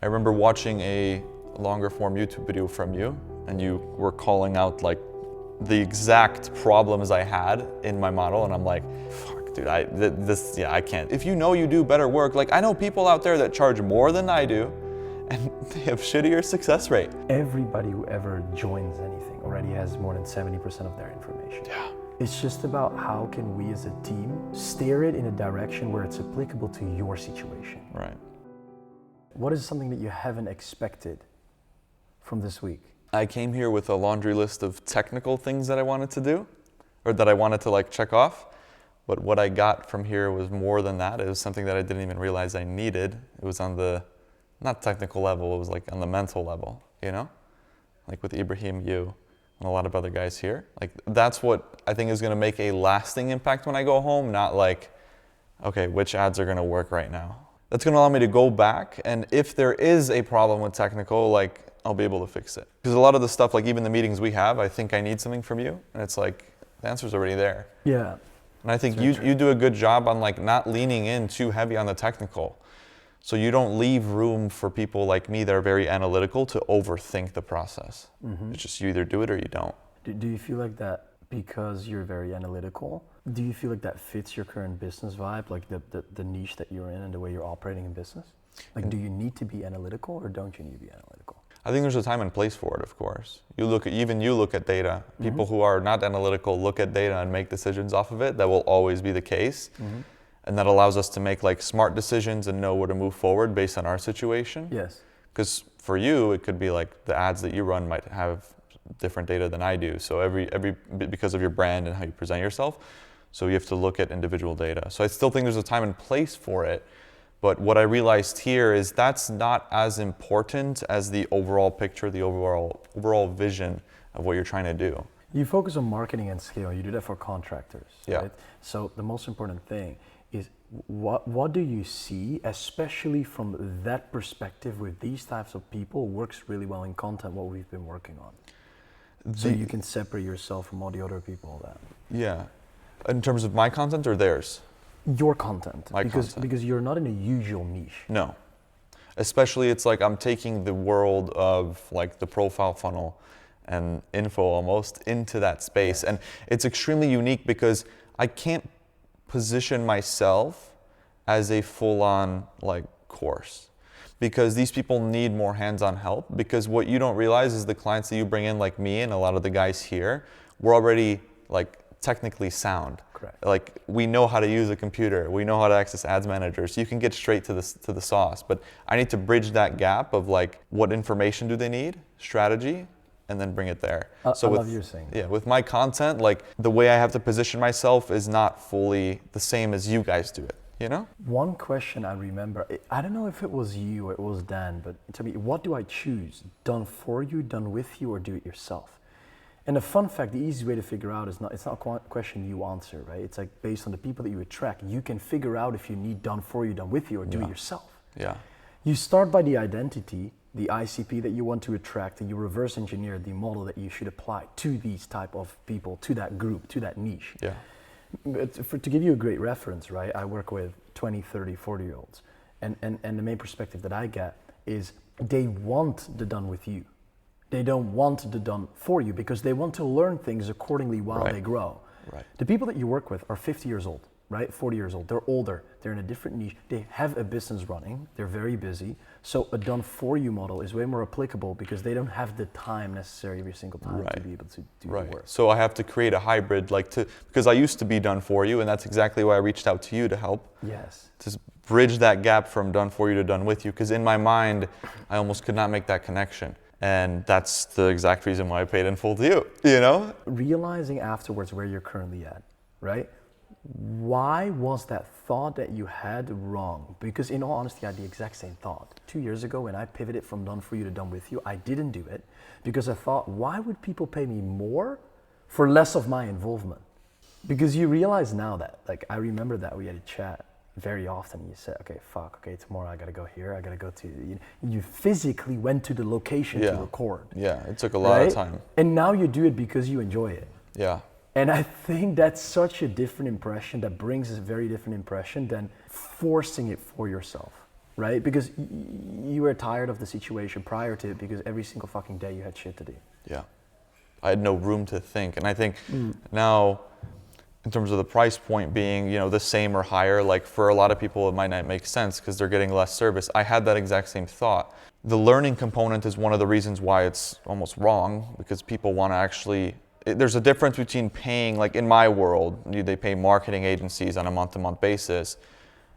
I remember watching a longer form YouTube video from you, and you were calling out like the exact problems I had in my model, and I'm like, fuck dude, I can't. If you know you do better work, like I know people out there that charge more than I do, and they have shittier success rate. Everybody who ever joins anything already has more than 70% of their information. Yeah. It's just about how can we as a team steer it in a direction where it's applicable to your situation. Right. What is something that you haven't expected from this week? I came here with a laundry list of technical things that I wanted to do, or that I wanted to like check off. But what I got from here was more than that. It was something that I didn't even realize I needed. It was on the, not technical level, it was like on the mental level, you know? Like with Ibrahim, you, and a lot of other guys here. Like that's what I think is gonna make a lasting impact when I go home, not like, okay, which ads are gonna work right now? That's gonna allow me to go back, and if there is a problem with technical, like I'll be able to fix it. Because a lot of the stuff, like even the meetings we have, I think I need something from you, and it's like, the answer's already there. Yeah. And I think you do a good job on like not leaning in too heavy on the technical. So you don't leave room for people like me that are very analytical to overthink the process. Mm-hmm. It's just you either do it or you don't. Do you feel like that because you're very analytical? Do you feel like that fits your current business vibe, like the niche that you're in and the way you're operating in business? Like, do you need to be analytical or don't you need to be analytical? I think there's a time and place for it, of course. You look at data. People who are not analytical look at data and make decisions off of it. That will always be the case. Mm-hmm. And that allows us to make like smart decisions and know where to move forward based on our situation. Yes. Because for you, it could be like the ads that you run might have different data than I do. So because of your brand and how you present yourself. So you have to look at individual data. So I still think there's a time and place for it. But what I realized here is that's not as important as the overall picture, the overall vision of what you're trying to do. You focus on marketing and scale. You do that for contractors, yeah. Right? So the most important thing is what do you see, especially from that perspective with these types of people, works really well in content, what we've been working on. So you can separate yourself from all the other people that. Yeah. In terms of my content or theirs? Your content. Content. Because you're not in a usual niche. No. Especially it's like I'm taking the world of like the profile funnel and info almost into that space. Yes. And it's extremely unique because I can't position myself as a full-on like course, because these people need more hands-on help. Because what you don't realize is the clients that you bring in, like me and a lot of the guys here, we're already like technically sound. Correct. Like we know how to use a computer, we know how to access ads managers, so you can get straight to the sauce. But I need to bridge that gap of like what information do they need, strategy, and then bring it there. I love you saying that. Yeah, with my content, like the way I have to position myself is not fully the same as you guys do it, you know? One question I remember, I don't know if it was you or it was Dan, but tell me, what do I choose? Done for you, done with you, or do it yourself? And the fun fact, the easy way to figure out it's not a question you answer, right? It's like based on the people that you attract, you can figure out if you need done for you, done with you, or do it yourself. Yeah. You start by the identity, the ICP that you want to attract, and you reverse engineer the model that you should apply to these type of people, to that group, to that niche. Yeah. But to give you a great reference, right? I work with 20, 30, 40-year-olds. And the main perspective that I get is they want the done with you. They don't want the done for you because they want to learn things accordingly while they grow. Right. The people that you work with are 50 years old, right? 40 years old. They're older. They're in a different niche. They have a business running. They're very busy. So a done for you model is way more applicable because they don't have the time necessary every single time to be able to do the work. So I have to create a hybrid, because I used to be done for you, and that's exactly why I reached out to you to help. Yes. To bridge that gap from done for you to done with you, because in my mind, I almost could not make that connection. And that's the exact reason why I paid in full to you, you know? Realizing afterwards where you're currently at, right? Why was that thought that you had wrong? Because in all honesty, I had the exact same thought. 2 years ago when I pivoted from done for you to done with you, I didn't do it because I thought, why would people pay me more for less of my involvement? Because you realize now that, like I remember that we had a chat very often. You said, okay, tomorrow I gotta go here, I gotta go to, you physically went to the location to record. Yeah, it took a lot of time. And now you do it because you enjoy it. Yeah. And I think that's such a different impression, that brings a very different impression than forcing it for yourself. right? Because you were tired of the situation prior to it because every single fucking day you had shit to do. Yeah. I had no room to think. And I think now, in terms of the price point being, the same or higher, like for a lot of people, it might not make sense because they're getting less service. I had that exact same thought. The learning component is one of the reasons why it's almost wrong, because people want to actually, there's a difference between paying, like in my world, they pay marketing agencies on a month-to-month basis.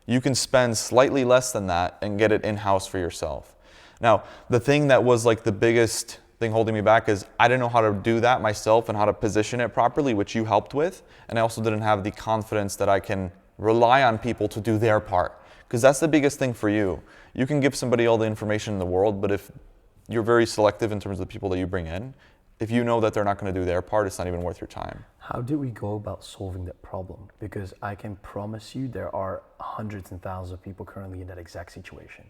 You can spend slightly less than that and get it in-house for yourself. Now, the thing that was like the biggest thing holding me back is I didn't know how to do that myself and how to position it properly, which you helped with. And I also didn't have the confidence that I can rely on people to do their part. Because that's the biggest thing for you. You can give somebody all the information in the world, but if you're very selective in terms of the people that you bring in, if you know that they're not going to do their part, it's not even worth your time. How do we go about solving that problem? Because I can promise you there are hundreds and thousands of people currently in that exact situation,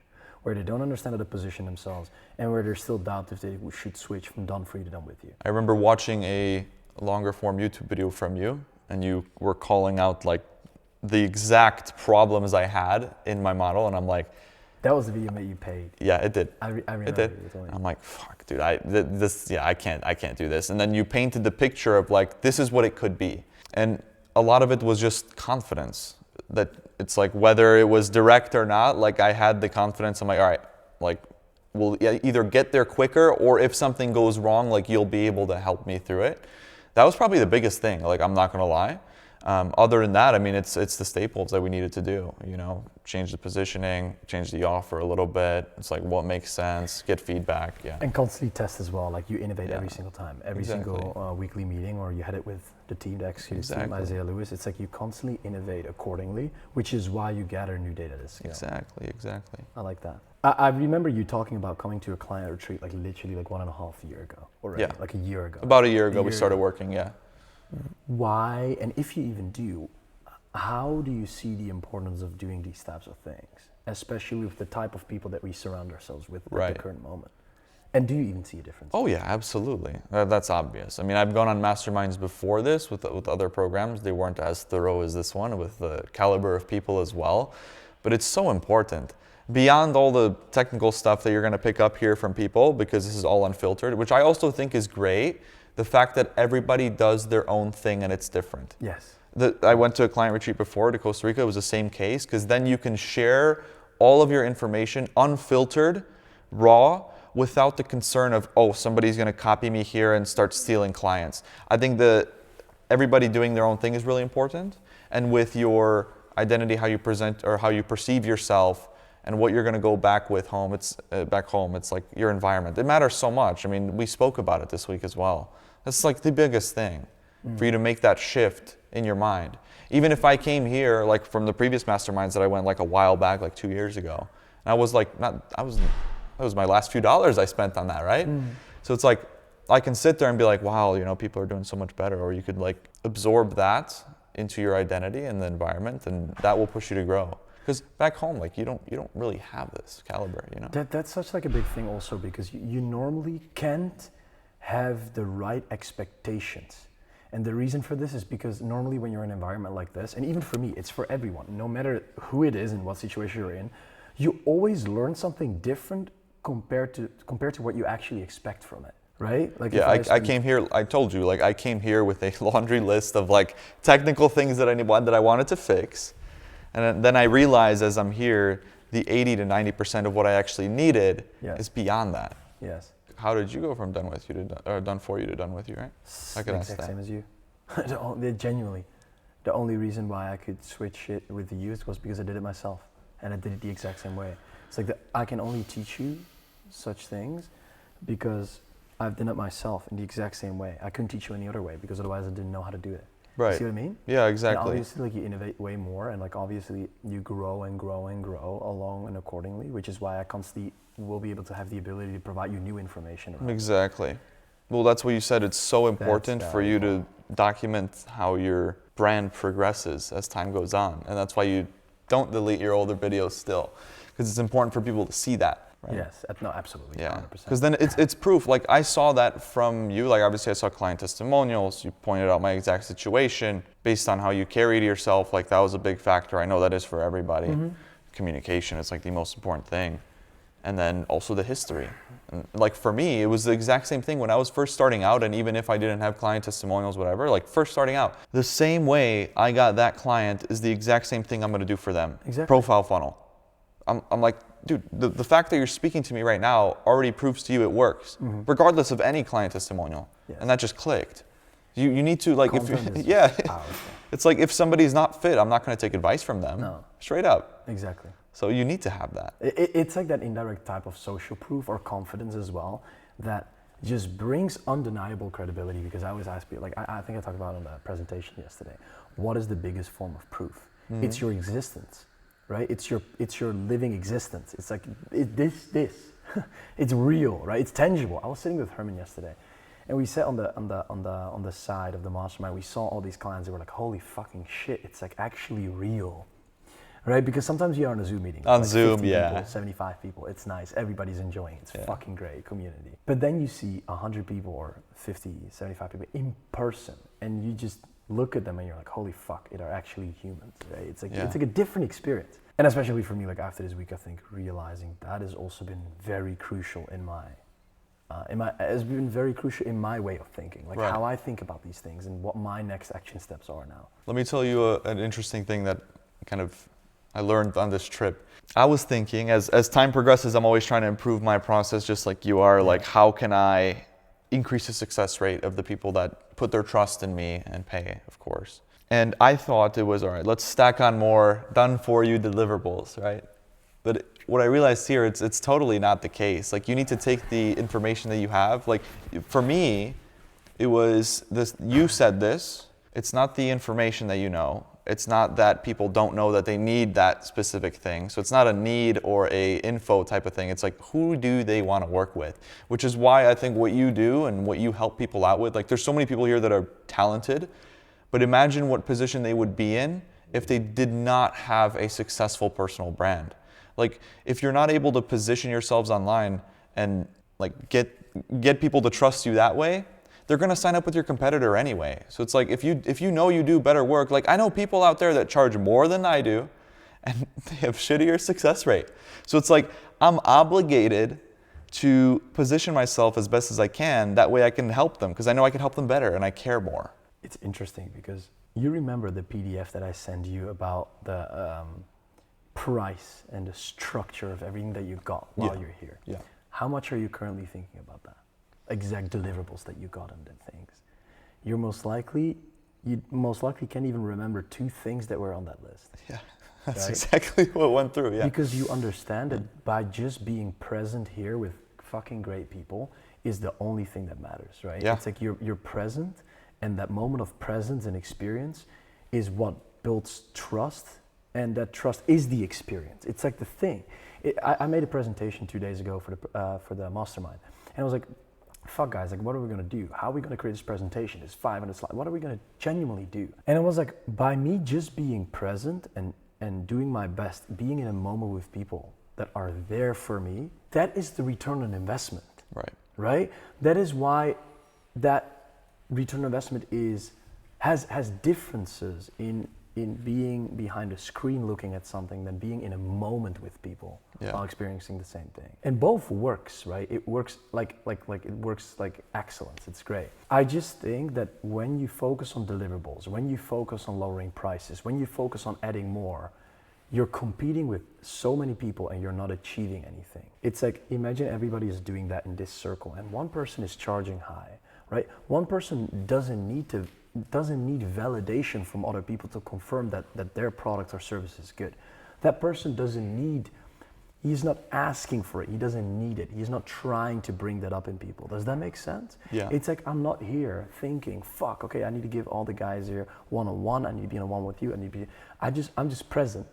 where they don't understand how to position themselves and where there's still doubt if they should switch from done for you to done with you. I remember watching a longer form YouTube video from you, and you were calling out like the exact problems I had in my model, and I'm like, that was the video that you paid. Yeah, it did. I remember it did. I'm like, fuck, dude, I can't do this. And then you painted the picture of like, this is what it could be. And a lot of it was just confidence. That it's like, whether it was direct or not, like I had the confidence. I'm like, all right, like we'll either get there quicker, or if something goes wrong, like you'll be able to help me through it. That was probably the biggest thing, like I'm not gonna lie. Other than that, I mean, it's the staples that we needed to do, change the positioning, change the offer a little bit. It's like what makes sense, get feedback, yeah. And constantly test as well, like you innovate every single time. Every Exactly. single weekly meeting, or you had it with the team, the executive team, Isaiah Lewis. It's like you constantly innovate accordingly, which is why you gather new data at scale. Exactly. I like that. I remember you talking about coming to a client retreat like literally like 1.5 years ago already, like a year ago. About a year ago we started working, yeah. Why, and if you even do, how do you see the importance of doing these types of things, especially with the type of people that we surround ourselves with at the current moment? And do you even see a difference? Oh yeah, absolutely. That's obvious. I mean, I've gone on masterminds before this with other programs. They weren't as thorough as this one, with the caliber of people as well. But it's so important. Beyond all the technical stuff that you're going to pick up here from people, because this is all unfiltered, which I also think is great, the fact that everybody does their own thing and it's different. Yes. I went to a client retreat before to Costa Rica. It was the same case, because then you can share all of your information unfiltered, raw, without the concern of, oh, somebody's going to copy me here and start stealing clients. I think that everybody doing their own thing is really important. And with your identity, how you present or how you perceive yourself, and what you're going to go back with home, it's like your environment. It matters so much. I mean, we spoke about it this week as well. That's like the biggest thing for you to make that shift in your mind. Even if I came here, like from the previous masterminds that I went like a while back, like 2 years ago, and I was like, that was my last few dollars I spent on that, right? So it's like, I can sit there and be like, wow, people are doing so much better. Or you could like absorb that into your identity and the environment, and that will push you to grow. Because back home, like you don't really have this caliber, That's such like a big thing also, because you normally can't have the right expectations. And the reason for this is because normally when you're in an environment like this, and even for me, it's for everyone, no matter who it is and what situation you're in, you always learn something different compared to what you actually expect from it, right? Like I came here, I told you, like I came here with a laundry list of like technical things that I wanted to fix. And then I realized as I'm here, the 80 to 90% of what I actually needed is beyond that. Yes. How did you go from done with you to done for you to done with you, right? I could ask that. Exact same as you. Genuinely, the only reason why I could switch it with the youth was because I did it myself, and I did it the exact same way. It's like I can only teach you such things because I've done it myself in the exact same way. I couldn't teach you any other way because otherwise I didn't know how to do it. Right. You see what I mean? Yeah, exactly. And obviously, like you innovate way more, and like obviously you grow and grow and grow along and accordingly, which is why I constantly will be able to have the ability to provide you new information. Exactly. Well, that's what you said. It's so important for you to document how your brand progresses as time goes on, and that's why you don't delete your older videos still, because it's important for people to see that. Right? Yes, no, absolutely, yeah. 100%. Because then it's proof. Like I saw that from you. Like obviously I saw client testimonials. You pointed out my exact situation based on how you carried yourself. Like that was a big factor. I know that is for everybody. communication is like the most important thing. And then also the history. And like for me, it was the exact same thing when I was first starting out, and even if I didn't have client testimonials, whatever, like first starting out, the same way I got that client is the exact same thing I'm gonna do for them. Exactly. Profile funnel. I'm like, dude, the fact that you're speaking to me right now already proves to you it works, regardless of any client testimonial. Yes. And that just clicked. You need to like, Content if is yeah, powerful. it's like if somebody's not fit, I'm not gonna take advice from them. No. Straight up. Exactly. So you need to have that. It's like that indirect type of social proof or confidence as well that just brings undeniable credibility, because I always ask people, like I think I talked about on the presentation yesterday, what is the biggest form of proof? It's your existence, right? It's your living existence. It's like this it's real, right? It's tangible. I was sitting with Herman yesterday, and we sat on the side of the mastermind. We saw all these clients that were like, holy fucking shit, it's like actually real. Right, because sometimes you're on a Zoom meeting. On like Zoom, 50 yeah. people, 75 people, it's nice, everybody's enjoying it, it's Yeah. fucking great community. But then you see 100 people or 50, 75 people in person, and you just look at them and you're like, holy fuck, it are actually humans, right? It's like, Yeah. it's like a different experience. And especially for me, like after this week, I think realizing that has also been very crucial in my has been very crucial in my way of thinking, like Right. how I think about these things and what my next action steps are now. Let me tell you an interesting thing that kind of I learned on this trip. I was thinking, as time progresses, I'm always trying to improve my process, just like you are. Like, how can I increase the success rate of the people that put their trust in me and pay, of course. And I thought it was, all right, let's stack on more done-for-you deliverables, right? But what I realized here, it's totally not the case. Like, you need to take the information that you have. Like, for me, it was this, you said this, it's not the information that you know. It's not that people don't know that they need that specific thing. So it's not a need or a info type of thing. It's like, who do they want to work with? Which is why I think what you do and what you help people out with, like there's so many people here that are talented, but imagine what position they would be in if they did not have a successful personal brand. Like if you're not able to position yourselves online and like get people to trust you that way, they're going to sign up with your competitor anyway. So it's like if you know you do better work, like I know people out there that charge more than I do and they have shittier success rate. So it's like I'm obligated to position myself as best as I can. That way I can help them because I know I can help them better and I care more. It's interesting because you remember the PDF that I sent you about the price and the structure of everything that you got while you're here. Yeah. How much are you currently thinking about that? Exact deliverables that you got and the things. You most likely can't even remember 2 things that were on that list. Yeah, that's right? exactly what went through, yeah. Because you understand that by just being present here with fucking great people is the only thing that matters, right? Yeah. It's like you're present, and that moment of presence and experience is what builds trust, and that trust is the experience. It's like the thing. I made a presentation 2 days ago for the mastermind, and I was like, fuck guys, like what are we gonna do? How are we gonna create this presentation? It's 500 slides. What are we gonna genuinely do? And it was like, by me just being present and doing my best, being in a moment with people that are there for me, that is the return on investment. Right. Right? That is why that return on investment has differences in being behind a screen looking at something than being in a moment with people while experiencing the same thing. And both works, right? It works like it works like excellence. It's great. I just think that when you focus on deliverables, when you focus on lowering prices, when you focus on adding more, you're competing with so many people and you're not achieving anything. It's like, imagine everybody is doing that in this circle and one person is charging high, right? One person doesn't need validation from other people to confirm that their product or service is good. That person he's not asking for it, he doesn't need it, he's not trying to bring that up in people. Does that make sense? Yeah. It's like, I'm not here thinking, fuck, okay, I need to give all the guys here one-on-one, I need to be one with you, I'm just present.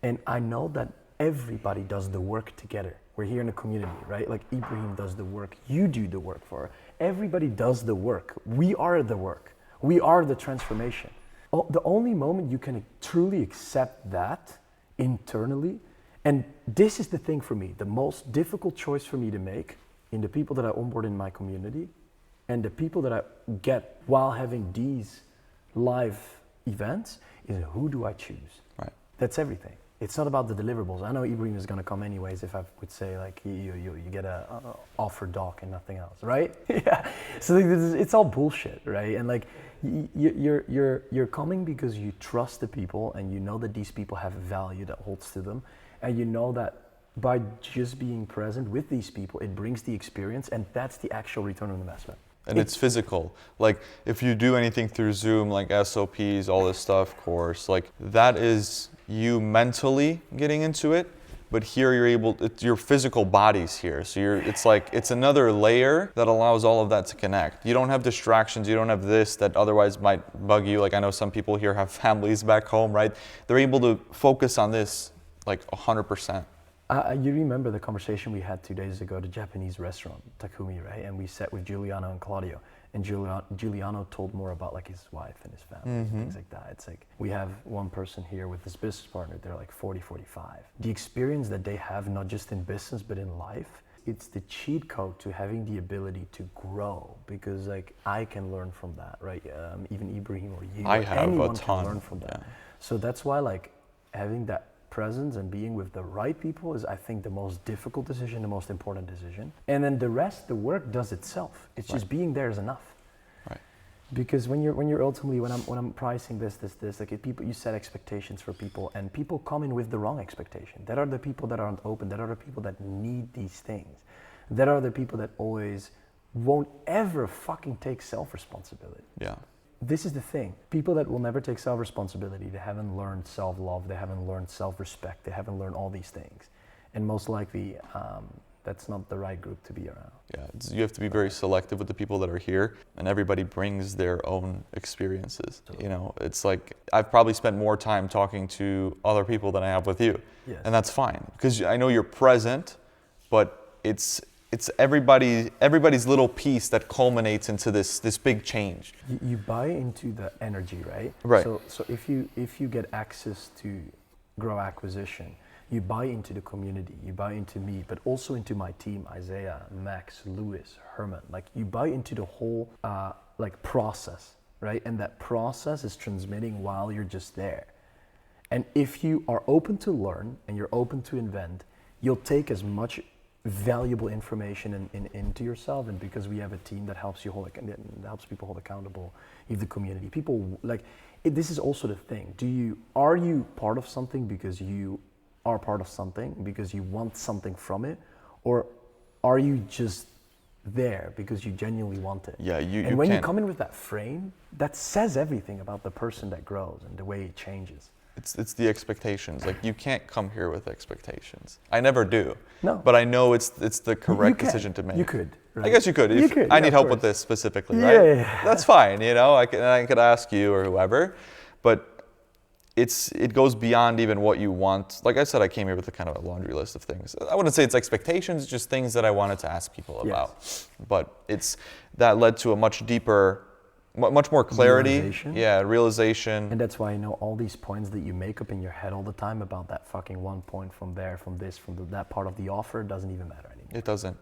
And I know that everybody does the work together. We're here in a community, right? Like Ibrahim does the work, you do the work for her. Everybody does the work. We are the work. We are the transformation. The only moment you can truly accept that internally, and this is the thing for me, the most difficult choice for me to make in the people that I onboard in my community and the people that I get while having these live events is, who do I choose? Right. That's everything. It's not about the deliverables. I know Ibrahim is gonna come anyways if I would say like you get a offer doc and nothing else, right? Yeah. So it's all bullshit, right? And like you're coming because you trust the people and you know that these people have value that holds to them, and you know that by just being present with these people, it brings the experience, and that's the actual return on investment. And it's physical. Like if you do anything through Zoom, like SOPs, all this stuff, course, like that is you mentally getting into it, but here you're able, your physical body's here. So it's another layer that allows all of that to connect. You don't have distractions, you don't have this that otherwise might bug you. Like I know some people here have families back home, right? They're able to focus on this like 100%. You remember the conversation we had 2 days ago, the Japanese restaurant, Takumi, right? And we sat with Giuliano and Claudio, and Giuliano told more about like his wife and his family and things like that. It's like, we have one person here with this business partner, they're like 40, 45. The experience that they have, not just in business, but in life, it's the cheat code to having the ability to grow, because like I can learn from that, right? Even Ibrahim or you, anyone can learn from that. Yeah. So that's why like having that presence and being with the right people is, I think, the most difficult decision, the most important decision. And then the rest, the work does itself. It's just being there is enough. Right. Because when you're ultimately, when I'm pricing this, like if people, you set expectations for people, and people come in with the wrong expectation. That are the people that aren't open. That are the people that need these things. That are the people that always won't ever fucking take self-responsibility. Yeah. This is the thing. People that will never take self-responsibility, they haven't learned self-love, they haven't learned self-respect, they haven't learned all these things. And most likely, that's not the right group to be around. Yeah, you have to be very selective with the people that are here, and everybody brings their own experiences. You know, it's like, I've probably spent more time talking to other people than I have with you. Yes. And that's fine, because I know you're present, but it's everybody's little piece that culminates into this big change. You buy into the energy, right? Right. So if you get access to grow acquisition, you buy into the community, you buy into me, but also into my team, Isaiah, Max, Lewis, Herman. Like you buy into the whole like process, right? And that process is transmitting while you're just there. And if you are open to learn and you're open to invent, you'll take as much valuable information into yourself. And because we have a team that helps you helps people hold accountable, if the community, people like this is also the thing. Are you part of something because you are part of something because you want something from it, or are you just there because you genuinely want it? Yeah, and when you come in with that frame, that says everything about the person that grows and the way it changes. It's the expectations. Like you can't come here with expectations. I never do. No. But I know it's the correct decision to make. You could. Right? I guess you could. I need help with this specifically, right? Yeah. That's fine. You know, I could ask you or whoever, but it goes beyond even what you want. Like I said, I came here with a kind of a laundry list of things. I wouldn't say it's expectations, just things that I wanted to ask people about. But that led to a much deeper, much more clarity. Realization. And that's why I know all these points that you make up in your head all the time about that fucking 1 point from there, from this, that part of the offer doesn't even matter anymore. It doesn't.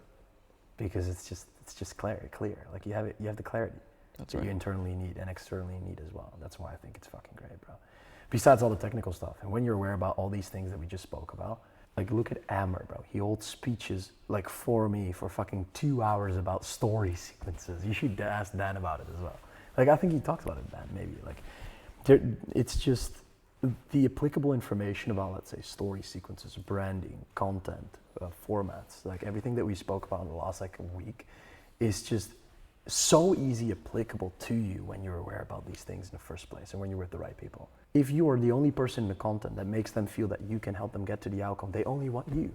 Because it's just clear. Like you have the clarity that you internally need and externally need as well. That's why I think it's fucking great, bro. Besides all the technical stuff, and when you're aware about all these things that we just spoke about, like look at Amr, bro. He holds speeches like for me for fucking 2 hours about story sequences. You should ask Dan about it as well. Like I think he talked about it, Dan, maybe. Like it's just the applicable information about, let's say, story sequences, branding, content, formats, like everything that we spoke about in the last like a week is just so easy applicable to you when you're aware about these things in the first place and when you're with the right people. If you are the only person in the content that makes them feel that you can help them get to the outcome, they only want you.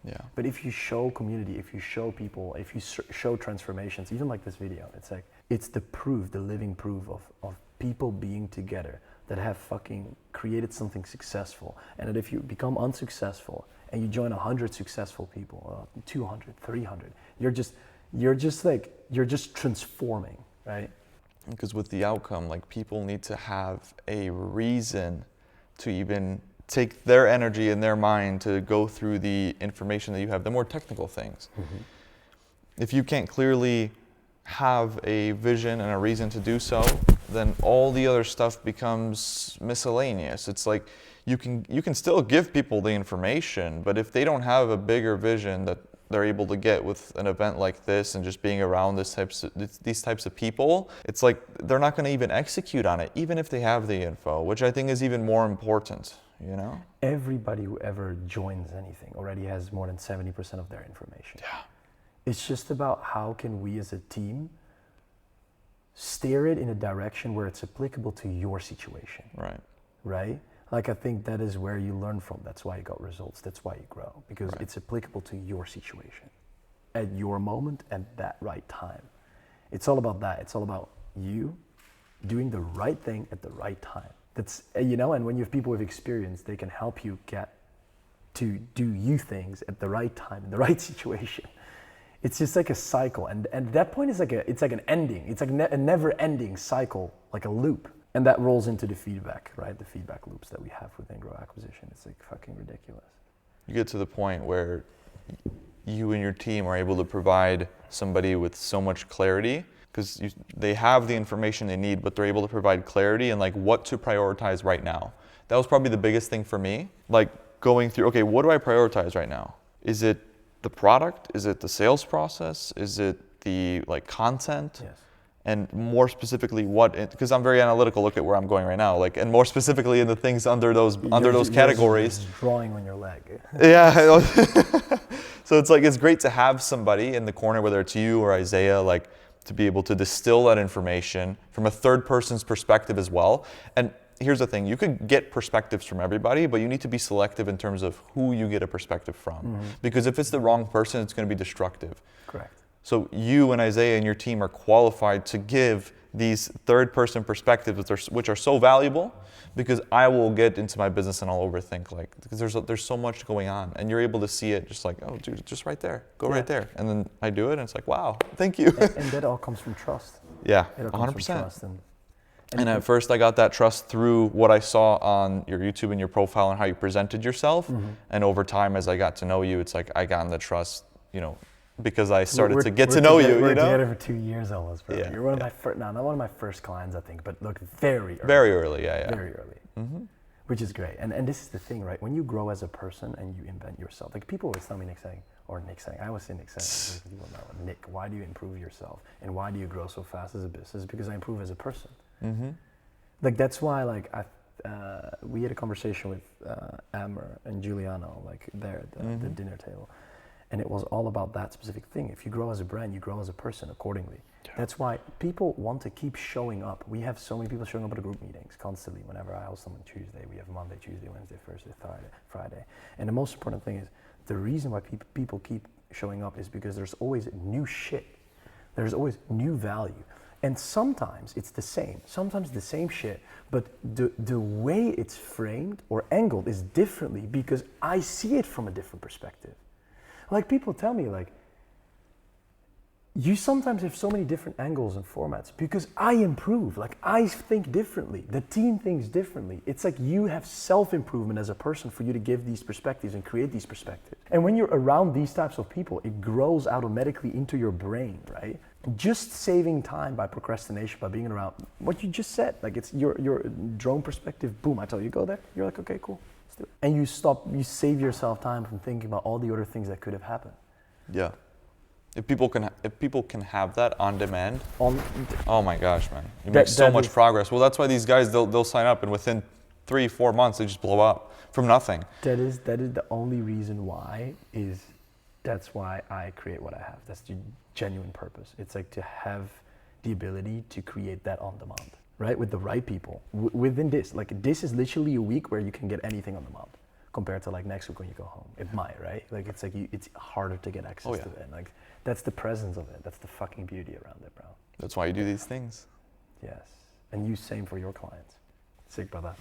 Yeah. But if you show community, if you show people, if you show transformations, even like this video, it's like, it's the proof, the living proof of people being together that have fucking created something successful. And that if you become unsuccessful and you join 100 successful people, 200, 300, you're just transforming, right? Because with the outcome, like people need to have a reason to even take their energy and their mind to go through the information that you have, the more technical things. Mm-hmm. If you can't clearly have a vision and a reason to do so, then all the other stuff becomes miscellaneous. It's like you can still give people the information, but if they don't have a bigger vision that they're able to get with an event like this and just being around these types of people, it's like they're not going to even execute on it, even if they have the info, which I think is even more important, you know? Everybody who ever joins anything already has more than 70% of their information. Yeah. It's just about how can we as a team steer it in a direction where it's applicable to your situation. Right. Right? Like, I think that is where you learn from. That's why you got results. That's why you grow, because it's applicable to your situation at your moment at that right time. It's all about that. It's all about you doing the right thing at the right time. That's, you know, and when you have people with experience, they can help you get to do you things at the right time in the right situation. It's just like a cycle, and that point is it's like an ending. It's like a never-ending cycle, like a loop. And that rolls into the feedback, right? The feedback loops that we have within Grow Acquisition. It's like fucking ridiculous. You get to the point where you and your team are able to provide somebody with so much clarity, because they have the information they need, but they're able to provide clarity and like what to prioritize right now. That was probably the biggest thing for me. Like going through, okay, what do I prioritize right now? Is it the product? Is it the sales process? Is it the like content? Yes. And more specifically, because I'm very analytical, look at where I'm going right now, like, and more specifically in the things under those categories. You're drawing on your leg. Yeah. So it's like, it's great to have somebody in the corner, whether it's you or Isaiah, like to be able to distill that information from a third person's perspective as well. And here's the thing, you could get perspectives from everybody, but you need to be selective in terms of who you get a perspective from. Because if it's the wrong person, it's going to be destructive. Correct. So you and Isaiah and your team are qualified to give these third-person perspectives, which are so valuable, because I will get into my business and I'll overthink, like, because there's so much going on, and you're able to see it just like, oh, dude, just right there, go right there, and then I do it, and it's like, wow, thank you. And that all comes from trust. Yeah, it all comes 100%. From trust and at first, I got that trust through what I saw on your YouTube and your profile and how you presented yourself, and over time, as I got to know you, it's like I got the trust, you know, because I started to get to know you, We're you know? together for 2 years almost, bro. Yeah, You're one of my first, not one of my first clients, I think, but look, very early. Very early, yeah. Very early, which is great. And this is the thing, right? When you grow as a person and you invent yourself, like people always tell me Nick saying, I always say Nick saying, people know, Nick, why do you improve yourself? And why do you grow so fast as a business? Because I improve as a person. Like, that's why, like, we had a conversation with Amber and Giuliano, like, there at the dinner table. And it was all about that specific thing. If you grow as a brand, you grow as a person accordingly. Yeah. That's why people want to keep showing up. We have so many people showing up at the group meetings constantly. Whenever I host them on Tuesday, we have Monday, Tuesday, Wednesday, Thursday, Friday. And the most important thing is, the reason why people keep showing up is because there's always new shit. There's always new value. And sometimes it's the same. Sometimes the same shit, but the way it's framed or angled is differently because I see it from a different perspective. Like, people tell me, like, you sometimes have so many different angles and formats because I improve. Like, I think differently. The team thinks differently. It's like you have self-improvement as a person for you to give these perspectives and create these perspectives. And when you're around these types of people, it grows automatically into your brain, right? Just saving time by procrastination, by being around what you just said. Like, it's your drone perspective. Boom, I tell you, go there. You're like, okay, cool. And you save yourself time from thinking about all the other things that could have happened. Yeah. If people can have that on demand, oh my gosh, man, you make so much progress. Well, that's why these guys they'll sign up and within 3-4 months they just blow up from nothing. That is the only reason why that's why I create what I have. That's the genuine purpose. It's like to have the ability to create that on demand. Right, with the right people within this. Like, this is literally a week where you can get anything on demand, compared to like next week when you go home. It might, right? Like, it's like it's harder to get access to it. Like, that's the presence of it. That's the fucking beauty around it, bro. That's why you do these things. Yes, and you same for your clients. Sick, brother.